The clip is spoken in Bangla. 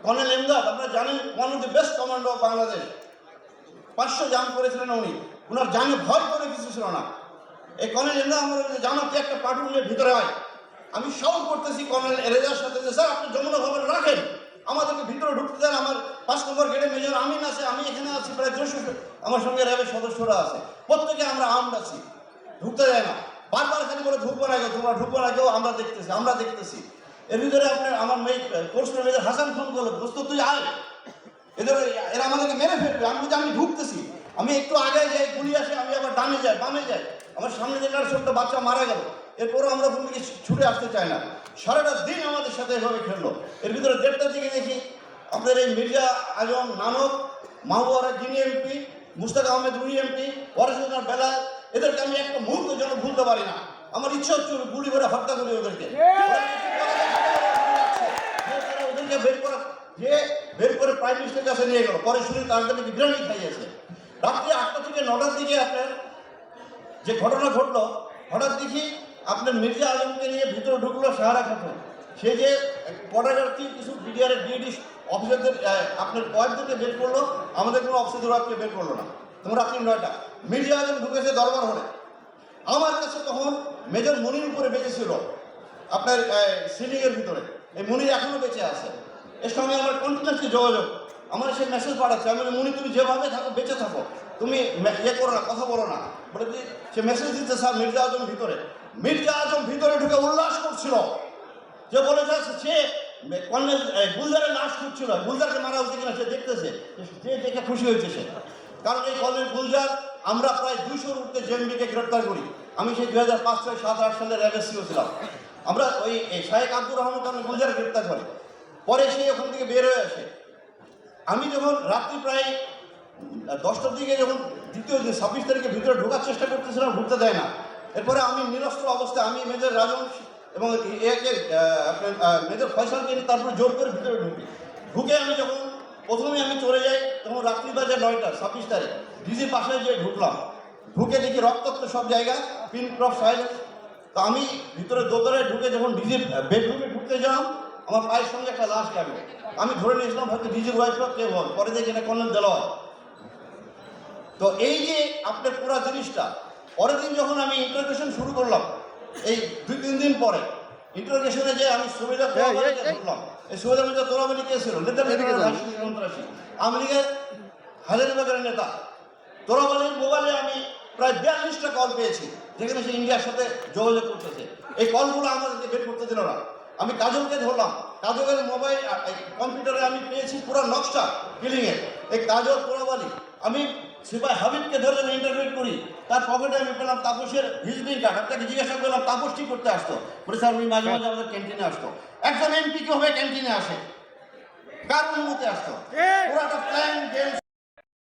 কর্নেল এমদাদ, আপনারা জানেন, one of the best commando of Bangladesh. 500 জাম করেছিলেন উনি, ওনার জানে ভয় করে কিছু ছিল না। এই কর্নেল এমদাদ আমার জামাতে একটা প্লাটুনের ভিতরে হয়, আমি সাউন্ড করতেছি কর্নেল এরেজার সাথে যে স্যার আপনি যমুনা ভবনে রাখেন, আমাদেরকে ভিতরে ঢুকতে দেন। আমার 5 নম্বর গেটে মেজর আমিন আছে, আমি এখানে আছি, প্রায় 200 আমার সঙ্গে র্যাবের সদস্যরা আছে, প্রত্যেকে আমরা আর্মড আছি, ঢুকতে দেয় না। বারবার খালি বলে ঢুকবো না কেউ, তোমরা ঢুকবো না কেউ, আমরা দেখতেছি। এর ভিতরে আপনার আমার কোর্স মেজর হাসান ফোন করলো, দোস্ত তুই আয়, এরা আমাদেরকে মেরে ফেলবে। আমি ঢুকতেছি, আমি একটু আগে যাই, গুলি আসে, আমি আবার ডানে যাই, বামে যাই, আমার সামনে যেটা ছোট্ট বাচ্চা মারা গেল। এরপরও আমরা কোন দিকে ছুটে আসতে চাই না। সারাটা দিন আমাদের সাথে এভাবে খেললো। এর ভিতরে 1:30টার দিকে দেখি আপনাদের এই মির্জা আজম নানক, মাহবুবা যিনি এমপি, মুস্তাক আহমেদ রুহি এমপি, ওয়ারেসুদ্দিন বেলাল, এদেরকে আমি একটা মুহূর্ত যেন ভুলতে পারি না। আমার ইচ্ছা হচ্ছে গুলি করে হত্যা করি ওদেরকে। ওদেরকে বের করে প্রাইম মিনিস্টারের কাছে নিয়ে গেল, পরে শুনে তাদেরকে বিরিয়ানি খাইয়েছে। রাত্রি 8টা থেকে 9টার দিকে আপনার যে ঘটনা ঘটলো, হঠাৎ দেখি আপনার মির্জা আজমকে নিয়ে ভিতরে ঢুকলো সাহারা খাতুন। সে যে কোটাগার্থী কিছু বিডিআরের ডিডি অফিসারদের আপনার কয়েকজনকে বের করলো, আমাদের কোনো অফিসারকে বের করলো না। তখন রাত্রি 9টা মির্জা আজম ঢুকেছে দরবার হলে। আমার কাছে তখন মেজর মনির উপরে বেঁচেছিল আপনার সিলিংয়ের ভিতরে। এই মনির এখনো বেঁচে আছে, এর সঙ্গে আমার কন্টিনিউসলি যোগাযোগ। আমার সে মেসেজ পাঠাচ্ছে, আমি মনির তুমি যেভাবে থাকো বেঁচে থাকো, তুমি ইয়ে করো না, কথা বলো না। বলে সে মেসেজ দিতে স্যার মির্জা আজম ভিতরে ঢুকে উল্লাস করছিল, যে বলে যাচ্ছে সে কর্নেল গুলজারের লাশ খুঁজছিল, গুলজারকে মারা উচিত কিনা সে দেখতেছে, যে দেখে খুশি হয়েছে সে। কারণ এই কর্নেল গুলজার আমরা প্রায় 200-র ঊর্ধ্বে জেএমবিকে গ্রেপ্তার করি। আমি সেই 2005, 6, 7, 8 সালে র্যাবের সিও ছিলাম। আমরা ওই শাহেক আব্দুর রহমান কর্নেল গুলজার গ্রেপ্তার করি। পরে সেই ওখান থেকে বের হয়ে আসে। আমি যখন রাত্রি প্রায় 10টার দিকে যখন দ্বিতীয় দিন 26 তারিখে ভিতরে ঢোকার চেষ্টা করতেছিলাম, ঢুকতে দেয় না। এরপরে আমি নিরস্ত্র অবস্থায় আমি মেজর রাজন এবং একে আপনার মেজর ফয়সালকে নিয়ে তারপরে জোর করে ভিতরে ঢুকে আমি যখন প্রথমে আমি চলে যাই, তখন রাত্রি বাজে 9টা, 26 তারিখ ডিজির পাশে যেয়ে ঢুকলাম। ঢুকে দেখি রক্তাক্ত সব জায়গায়, পিন ক্রপ সাইলেন্স। তো আমি ভিতরে দোতলায় ঢুকে যখন ডিজির বেডরুমে ঢুকতে যাম, আমার পায়ের সঙ্গে একটা লাশ লাগলো। আমি ধরে নিয়েছিলাম হয়তো ডিজির ওয়াইফ বা কে বল, পরে দেখি এটা কর্নেল দেলোয়ার। তো এই যে আপনার পুরো জিনিসটা, পরের দিন যখন আমি ইন্টারোগেশন শুরু করলাম, এই 2-3 দিন পরে ইন্টারোগেশনে যে আমি সুবিধা ধরলাম। এই সুবিধার মধ্যে তোরাবলি কে ছিল? সন্ত্রাসী আওয়ামী লীগের হাজারিবাগের নেতা। তোরাবলির মোবাইলে আমি প্রায় 42টা কল পেয়েছি, যেখানে সে ইন্ডিয়ার সাথে যোগাযোগ করতেছে। এই কলগুলো আমাদেরকে বের করতে দিল না। আমি কাজলকে ধরলাম, কাজলের মোবাইল কম্পিউটারে আমি পেয়েছি পুরো নকশা কিলিংয়ের। এই কাজল তোরাবলি আমি সিপাই হাবিবকে ধরে যখন ইন্টারভিউ করি, তার পকেটে আমি পেলাম তাপসের ভিজিটিং কার্ড। আপনাকে জিজ্ঞাসা করলাম তাপস কি করতে আসতো, বলে স্যার উনি মাঝে মাঝে আমাদের ক্যান্টিনে আসতো। একজন এমপি কে হবে ক্যান্টিনে আসে, কার অনুমতি আসতো? পুরো একটা প্ল্যান গেম।